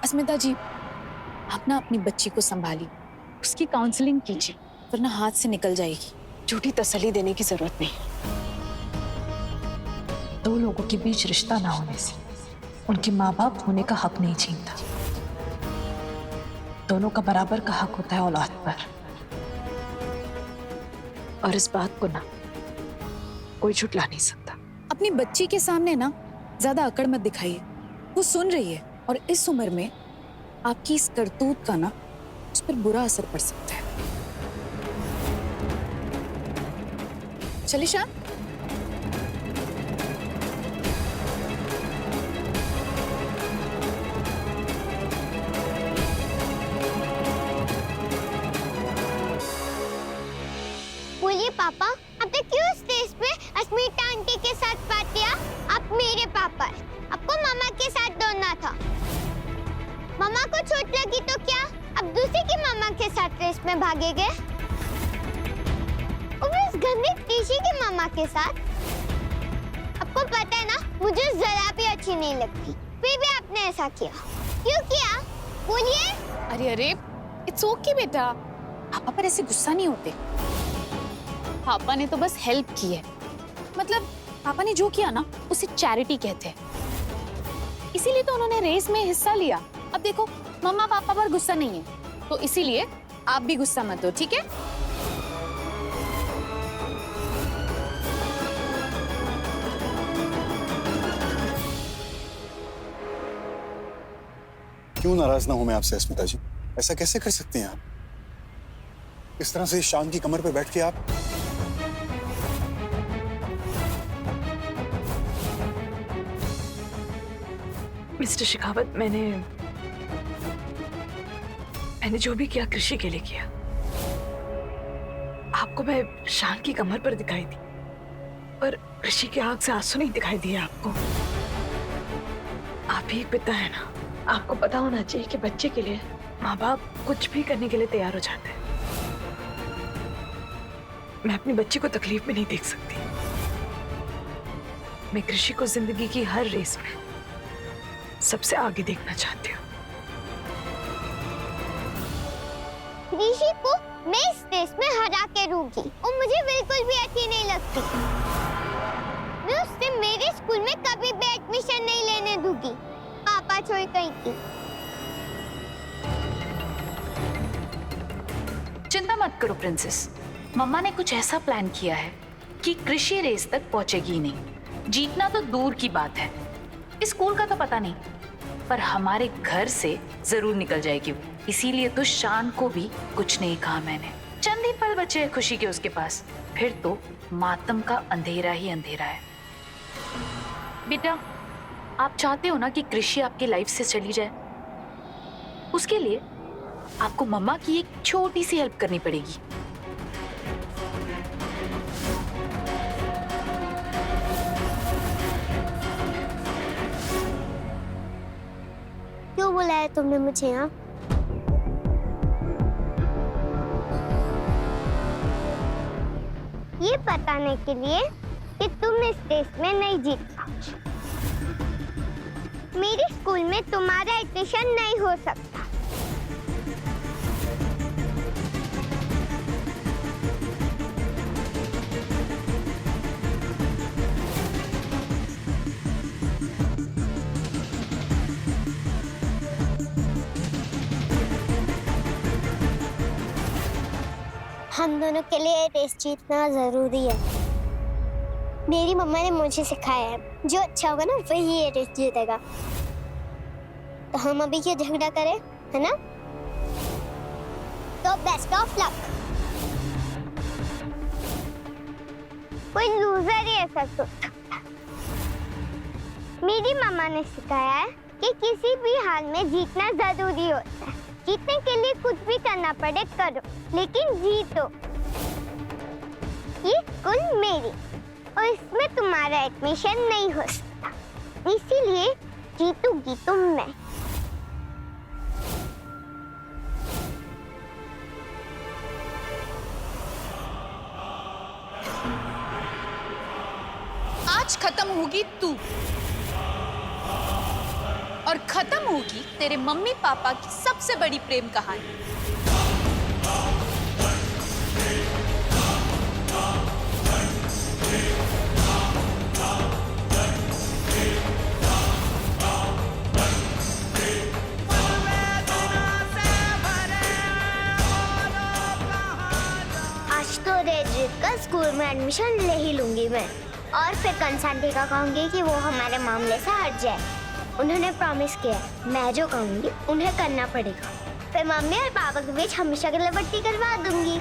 अस्मिता जी, आप ना अपनी बच्ची को संभालिए, उसकी काउंसलिंग कीजिए, वरना हाथ से निकल जाएगी। झूठी तसल्ली देने की जरूरत नहीं। दो लोगों के बीच रिश्ता ना होने से उनके माँ बाप होने का हक नहीं छीनता। दोनों का बराबर का हक होता है औलाद पर। और इस बात को ना कोई झुठला नहीं सकता। अपनी बच्ची के सामने ना ज्यादा अकड़ मत दिखाइए, वो सुन रही है और इस उम्र में आपकी इस करतूत का ना उस पर बुरा असर पड़ सकता है। चलिए शाम। बोलिए पापा, आपने क्यों स्टेज पे अस्मिता आंटी के साथ बात किया? आप मेरे पापा हैं, आपको मामा के साथ दौड़ना था। मामा को चोट लगी तो क्या अब दूसरे की मामा के साथ रेस में भागेंगे? और इस गंदे टीशी के मामा के साथ। आपको पता है ना, मुझे जरा भी अच्छी नहीं लगती, फिर भी आपने ऐसा किया। क्यों किया? बोलिए। अरे अरे, इट्स ओके बेटा, पापा पर ऐसे गुस्सा नहीं होते। पापा ने तो बस हेल्प की है, मतलब पापा ने जो किया ना उसे चैरिटी कहते हैं, इसीलिए तो उन्होंने रेस में हिस्सा लिया। अब देखो, मम्मा पापा पर गुस्सा नहीं है, तो इसीलिए आप भी गुस्सा मत हो, ठीक है? क्यों नाराज ना हूं मैं आपसे अस्मिता जी? ऐसा कैसे कर सकते हैं आप? इस तरह से शान की कमर पे बैठ के आप मिस्टर शेखावत, मैंने जो भी किया कृषि के लिए किया। आपको मैं शान की कमर पर दिखाई दी, पर कृषि की आंख से आंसू नहीं दिखाई दिए आपको। आप ही एक पिता है ना, आपको पता होना चाहिए कि बच्चे के लिए माँ बाप कुछ भी करने के लिए तैयार हो जाते हैं। मैं अपनी बच्ची को तकलीफ में नहीं देख सकती। मैं कृषि को जिंदगी की हर रेस में सबसे आगे देखना चाहती हूँ। ऋषि को मैं इस रेस में हरा के रहूंगी और मुझे बिल्कुल भी अच्छी नहीं लगती। मैं उससे मेरे स्कूल में कभी भी एडमिशन नहीं लेने दूंगी, पापा छोड़ कहीं की। चिंता मत करो प्रिंसेस, मम्मा ने कुछ ऐसा प्लान किया है कि कृषि रेस तक पहुंचेगी ही नहीं। जीतना तो दूर की बात है, इस स्कूल का तो पता नहीं, पर हमारे घर से जरूर निकल जाएगी वो। इसीलिए तो शान को भी कुछ नहीं कहा मैंने। चंद ही पल बचे हैं खुशी के उसके पास, फिर तो मातम का अंधेरा ही अंधेरा है। बेटा, आप चाहते हो ना कि कृषि आपकी लाइफ से चली जाए? उसके लिए आपको मम्मा की एक छोटी सी हेल्प करनी पड़ेगी। क्यों बुलाया तुमने मुझे यहाँ? ये बताने के लिए कि तुम इस टेस्ट में नहीं जीत पाओगे। मेरे स्कूल में तुम्हारा एडमिशन नहीं हो सकता। हम दोनों के लिए रेस जीतना जरूरी है। मेरी मम्मा ने मुझे सिखाया है, जो अच्छा होगा ना वही ये रेस जीतेगा। तो हम अभी क्यों झगड़ा करें, है ना? तो बेस्ट ऑफ लक। कोई लूजर ही ऐसा सोच सकता है। मेरी मम्मा ने सिखाया है कि किसी भी हाल में जीतना जरूरी होता है। जीतने के लिए कुछ भी करना पड़े करो, लेकिन जीतो। ये स्कूल मेरी और इसमें तुम्हारा एडमिशन नहीं हो सकता, इसीलिए जीतूंगी तुम मैं। आज खत्म होगी तू और खत्म होगी तेरे मम्मी पापा की सबसे बड़ी प्रेम कहानी। आज तो रेड जीत कर स्कूल में एडमिशन ले ही लूंगी मैं, और फिर कंसांटी का कहूंगी कि वो हमारे मामले से हट जाए। उन्होंने प्रॉमिस किया है, मैं जो कहूंगी उन्हें करना पड़ेगा। फिर मम्मी और पापा के बीच हमेशा के लिए बट्टी करवा दूंगी।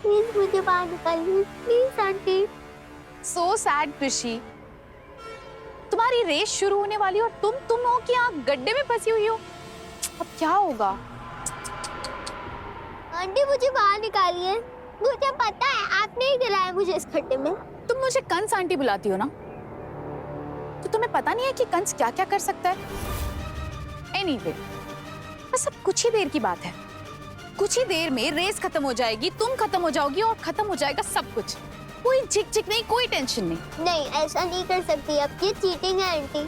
प्लीज मुझे बाहर निकालिए, प्लीज आंटी। सो सैड कृषि, तुम्हारी रेस शुरू होने वाली और तुम हो कि यहाँ गड्ढे में फंसी हुई हो। अब क्या होगा? आंटी मुझे बाहर निकालिए, मुझे पता है आपने ही गिराया मुझे इस खड्डे में। तुम मुझे कंस आंटी बुलाती हो ना, तो तुम्हें पता नहीं है कि कंस क्या क्या कर सकता है। एनीवे, बस अब कुछ ही देर की बात है। कुछ ही देर में रेस खत्म हो जाएगी, तुम खत्म हो जाओगी और खत्म हो जाएगा सब कुछ। कोई झिक झिक नहीं, कोई टेंशन नहीं। नहीं, ऐसा नहीं कर सकती, अब ये चीटिंग है आंटी।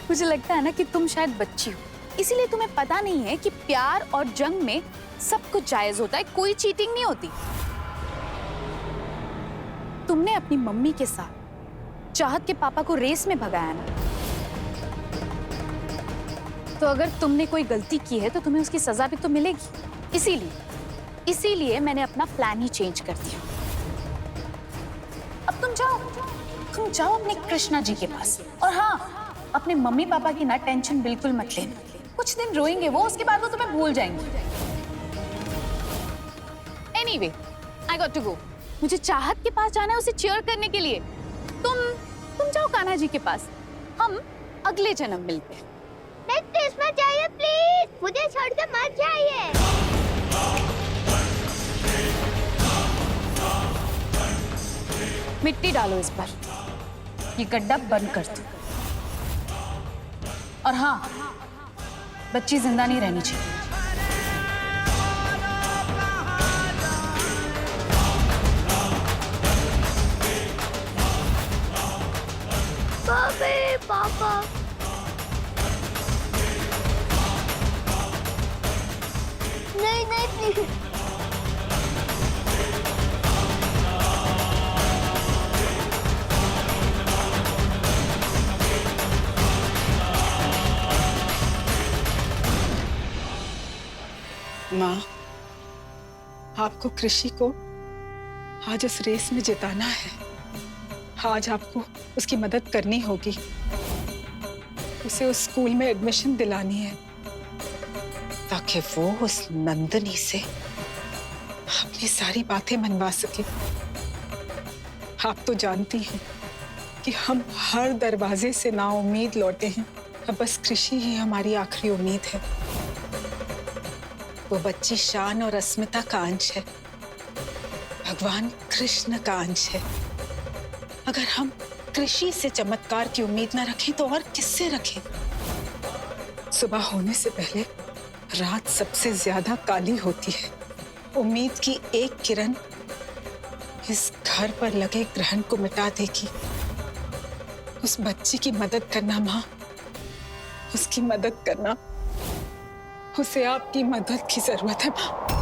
मुझे लगता है ना कि तुम शायद बच्ची हो, इसीलिए तुम्हें पता नहीं है कि प्यार और जंग में सब कुछ जायज होता है, कोई चीटिंग नहीं होती। तुमने अपनी मम्मी के साथ चाहत के पापा को रेस में भगाया ना, तो अगर तुमने कोई गलती की है तो तुम्हें उसकी सजा भी तो मिलेगी। इसीलिए मैंने अपना प्लान ही चेंज कर दिया। अब तुम जाओ अपने कृष्णा जी के पास। और हाँ, अपने मम्मी पापा की ना टेंशन बिल्कुल मत लेना। कुछ दिन रोएंगे वो, उसके बाद वो तुम्हें भूल जाएंगे। Anyway, I got to go. मुझे चाहत के पास जाना है उसे चीयर करने के लिए। तुम जाओ कान्हा जी के पास, हम अगले जन्म मिलते हैं। इसमें चाहिए प्लीज, मुझे छोड़ के मत जाइए। मिट्टी डालो इस पर, ये गड्ढा बंद कर दो। और हाँ, बच्ची जिंदा नहीं रहनी चाहिए। पापा नहीं प्लीज। माँ, आपको कृषि को आज उस रेस में जिताना है। आज आपको उसकी मदद करनी होगी, उसे उस स्कूल में एडमिशन दिलानी है ताकि वो उस नंदनी से अपनी सारी बातें मनवा सके। आप तो जानती हैं कि हम हर दरवाजे से नाउम्मीद लौटे हैं, अब बस कृषि ही हमारी आखिरी उम्मीद है। वो बच्ची शान और अस्मिता का अंश है, भगवान कृष्ण का अंश है। अगर हम कृषि से चमत्कार की उम्मीद ना रखें तो और किससे रखें? सुबह होने से पहले रात सबसे ज्यादा काली होती है। उम्मीद की एक किरण इस घर पर लगे ग्रहण को मिटा देगी। उस बच्ची की मदद करना माँ, उसकी मदद करना। उसे आपकी मदद की जरूरत है माँ।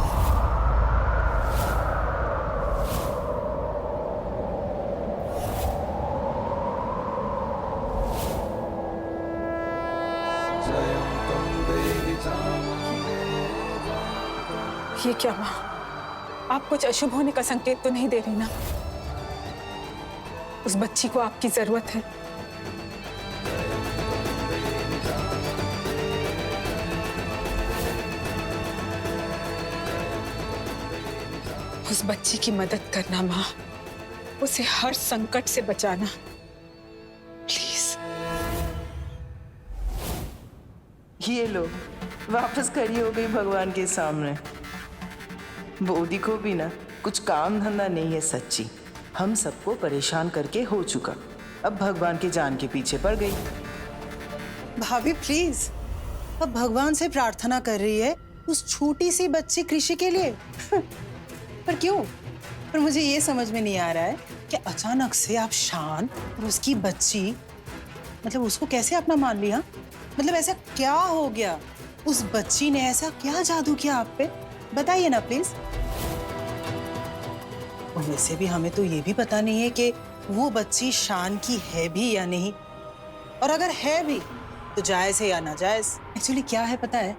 ये क्या माँ, आप कुछ अशुभ होने का संकेत तो नहीं दे रही ना? उस बच्ची को आपकी जरूरत है। उस बच्ची की मदद करना माँ, उसे हर संकट से बचाना, प्लीज। ये लो, वापस खड़ी हो गई भगवान के सामने। बोधी को भी ना कुछ काम धंधा नहीं है सच्ची। हम सबको परेशान करके हो चुका, अब भगवान के जान के पीछे पड़ गई। भाभी प्लीज, अब भगवान से प्रार्थना कर रही है उस छोटी सी बच्ची कृषि के लिए। पर क्यों? पर मुझे ये समझ में नहीं आ रहा है कि अचानक से आप शान और उसकी बच्ची, मतलब उसको कैसे अपना मान लिया? मतलब ऐसा क्या हो गया? उस बच्ची ने ऐसा क्या जादू किया आप पे? बताइए ना प्लीज। और वैसे भी हमें तो ये भी पता नहीं है कि वो बच्ची शान की है भी या नहीं, और अगर है भी तो जायज है या नाजायज। एक्चुअली क्या है पता है,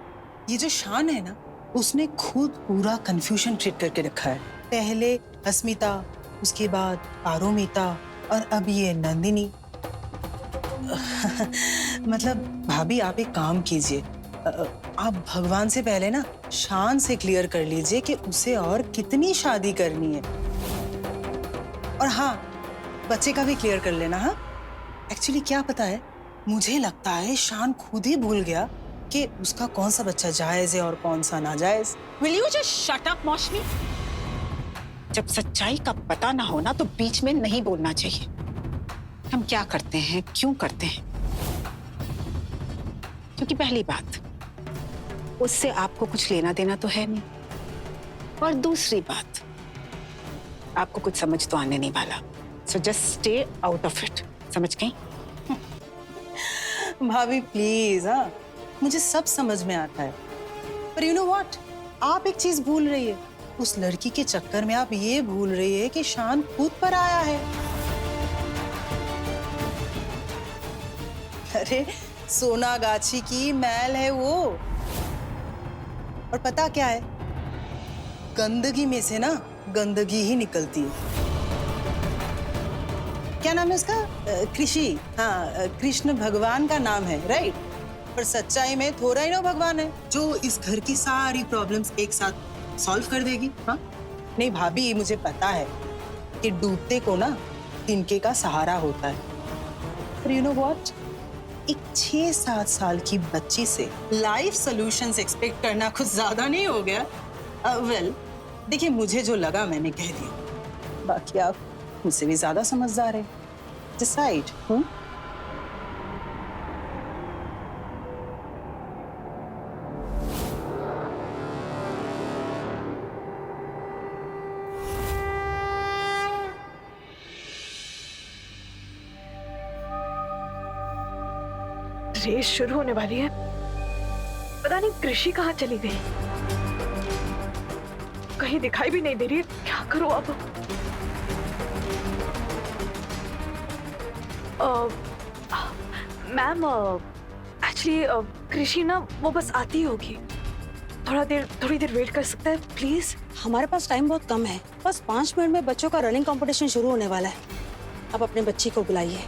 ये जो शान है ना, उसने खुद पूरा कंफ्यूजन क्रिएट करके रखा है। पहले अस्मिता, उसके बाद पारोमिता, और अब ये नंदिनी। मतलब भाभी आप एक काम कीजिए, आप भगवान से पहले ना शान से क्लियर कर लीजिए कि उसे और कितनी शादी करनी है, और हाँ बच्चे का भी क्लियर कर लेना। हाँ एक्चुअली क्या पता है, मुझे लगता है शान खुद ही भूल गया कि उसका कौन सा बच्चा जायज है और कौन सा नाजायज। Will you just shut up, मौसमी? जब सच्चाई का पता ना हो ना तो बीच में नहीं बोलना चाहिए। हम क्या करते हैं, क्यों करते हैं? क्योंकि पहली बात, उससे आपको कुछ लेना देना तो है नहीं, और दूसरी बात, आपको कुछ समझ तो आने नहीं वाला। So just stay out of it, समझ गई? भाभी प्लीज, हाँ मुझे सब समझ में आता है, पर यू नो व्हाट, आप एक चीज भूल रही है। उस लड़की के चक्कर में आप ये भूल रही है कि शान खुद पर आया है। अरे सोनागाछी की महल है वो, और पता क्या है, गंदगी में से ना गंदगी ही निकलती है। क्या नाम है उसका? कृषि। हाँ, कृष्ण भगवान का नाम है, राइट? पर सच्चाई में थोड़ा ही ना भगवान है जो इस घर की सारी प्रॉब्लम्स एक साथ सॉल्व कर देगी। हाँ नहीं भाभी, मुझे पता है कि डूबते को ना तिनके का सहारा होता है, पर यू नो व्हाट, एक 6-7 साल की बच्ची से लाइफ सॉल्यूशंस एक्सपेक्ट करना कुछ ज्यादा नहीं हो गया? वेल देखिए, मुझे जो लगा मैंने कह दिया, बाकी आप मुझसे भी ज्यादा समझदार है। डिसाइड। रेस शुरू होने वाली है, पता नहीं कृषि कहाँ चली गई, कहीं दिखाई भी नहीं दे रही है। क्या करूं अब? मैम एक्चुअली कृषि ना वो बस आती होगी, थोड़ी देर वेट कर सकता है प्लीज? हमारे पास टाइम बहुत कम है, बस 5 मिनट में बच्चों का रनिंग कंपटीशन शुरू होने वाला है। अब अपने बच्ची को बुलाइए।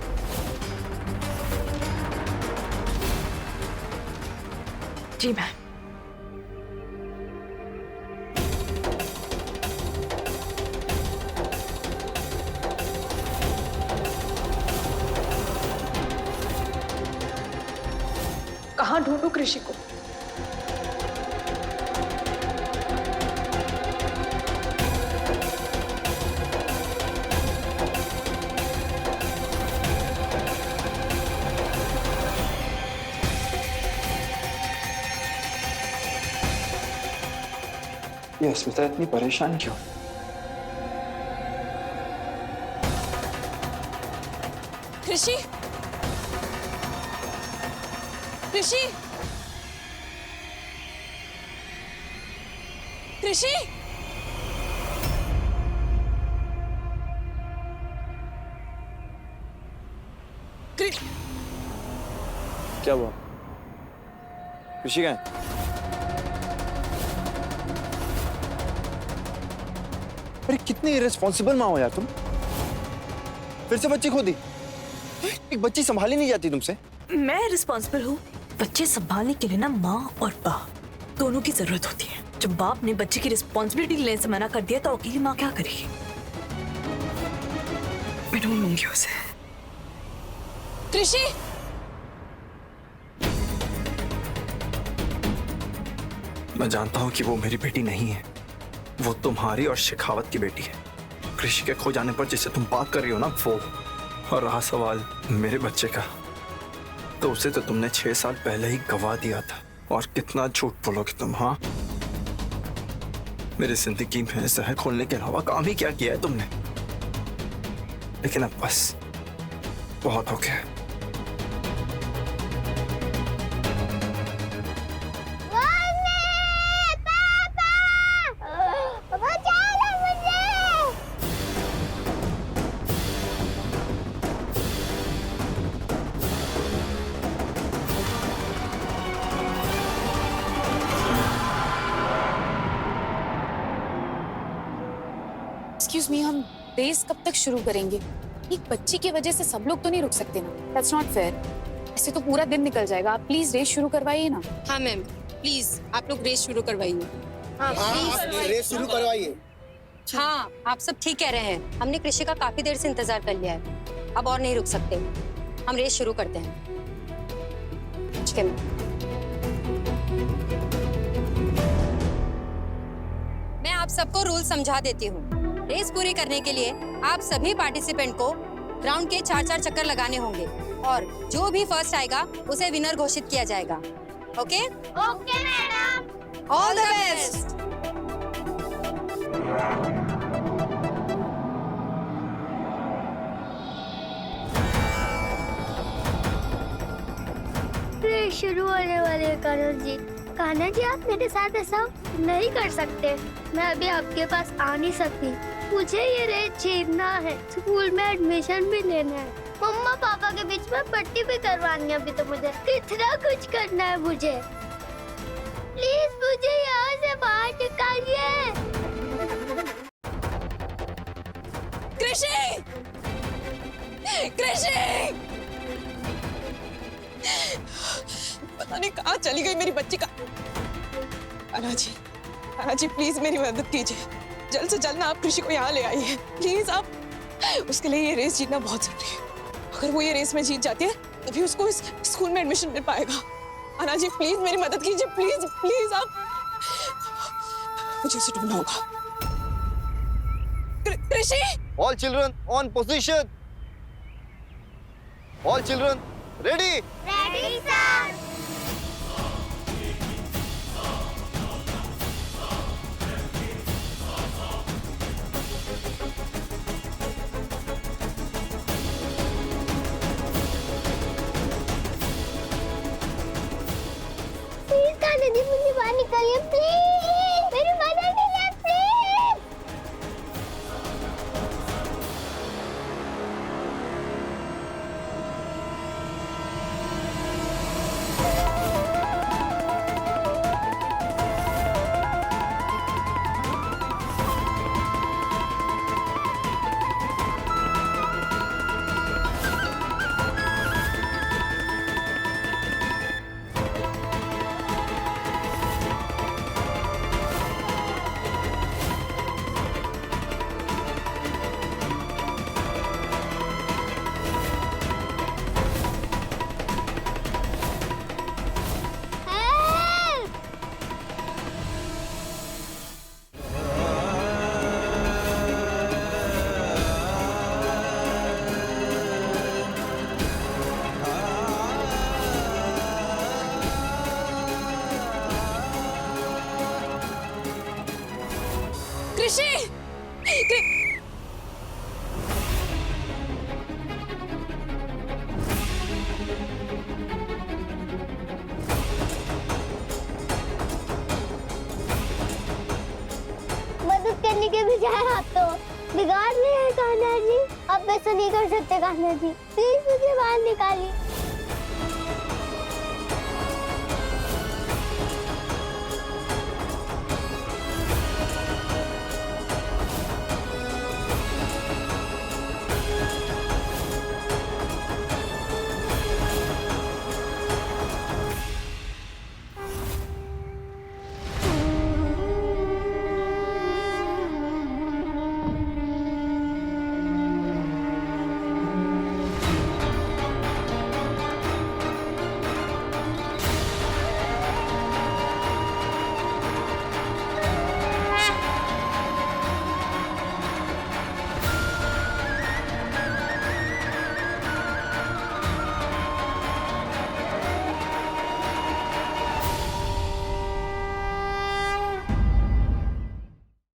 जी मैम। कहाँ ढूंढूं कृषि को? ये अस्मिता इतनी परेशान क्यों? कृषि, कृषि, कृषि, क्या हुआ? कृषि कहाँ है? अरे कितनी इरेस्पॉन्सिबल माँ हो यार तुम। फिर से बच्ची खो दी। एक बच्ची संभाली नहीं जाती तुमसे। मैं रिस्पॉन्सिबल हूँ। बच्चे संभालने के लिए ना माँ और बाप दोनों की जरूरत होती है। जब बाप ने बच्चे की रिस्पॉन्सिबिलिटी लेने से मना कर दिया तो अकेली माँ क्या करेगी? मैं ढूंढ लूंगी उसे। कृषि, मैं जानता हूँ कि वो मेरी बेटी नहीं है, वो तुम्हारी और शेखावत की बेटी है। कृषि के खो जाने पर जिससे तुम बात कर रही हो ना वो। और रहा सवाल मेरे बच्चे का, तो उसे तो तुमने 6 साल पहले ही गवा दिया था। और कितना झूठ बोलोगे तुम। हाँ, मेरी जिंदगी में जहर खोलने के अलावा काम ही क्या किया है तुमने। लेकिन अब बस बहुत हो गया। एक्सक्यूज मी, हम रेस कब तक शुरू करेंगे? एक बच्ची की वजह से सब लोग तो नहीं रुक सकते ना। That's not fair. ऐसे तो पूरा दिन निकल जाएगा। आप प्लीज रेस शुरू करवाइए ना। हाँ मैम, प्लीज आप लोग रेस शुरू करवाइए। हाँ, रेस शुरू करवाइए। हाँ, आप सब ठीक कह रहे हैं। हमने कृषि का काफी देर से इंतजार कर लिया है, अब और नहीं रुक सकते। हम रेस शुरू करते हैं। ठीक है मैम। मैं आप सबको रूल समझा देती हूँ। रेस पूरी करने के लिए आप सभी पार्टिसिपेंट को ग्राउंड के 4-4 चक्कर लगाने होंगे और जो भी फर्स्ट आएगा उसे विनर घोषित किया जाएगा। Okay? Okay madam. All the best. Race शुरू होने वाले हैं कान्हा जी। कान्हा जी, आप मेरे साथ ऐसा नहीं कर सकते। मैं अभी आपके पास आ नहीं सकती। मुझे ये रेस जीतना है। स्कूल में एडमिशन भी लेना है। मम्मा पापा के बीच में पट्टी भी करवानी है। अभी तो मुझे कितना कुछ करना है। मुझे प्लीज मुझे यहाँ से बाहर निकालिए। कृषि! कृषि! पता नहीं कहाँ चली गई मेरी बच्ची का। कान्हा जी प्लीज मेरी मदद कीजिए। जल्द से जल्द ना आप कृषि को यहाँ ले आइए प्लीज। आप उसके लिए ये रेस जीतना बहुत जरूरी है। अगर वो ये रेस में जीत जाती है तभी उसको इस स्कूल में एडमिशन मिल पाएगा। कान्हा जी प्लीज मेरी मदद कीजिए। प्लीज प्लीज आप, मुझे उसे ढूंढना होगा। कृषि! All children on position. All children ready. Ready sir. Please Kanha ji मुझे बाहर निकालिए प्लीज। मेरी मदद कीजिए प्लीज। कृषि! मदद करने के बजाय आप तो बिगाड़ रहे हैं कान्हा जी। आप ऐसा नहीं कर सकते कान्हा जी। प्लीज मुझे बाहर निकालिए।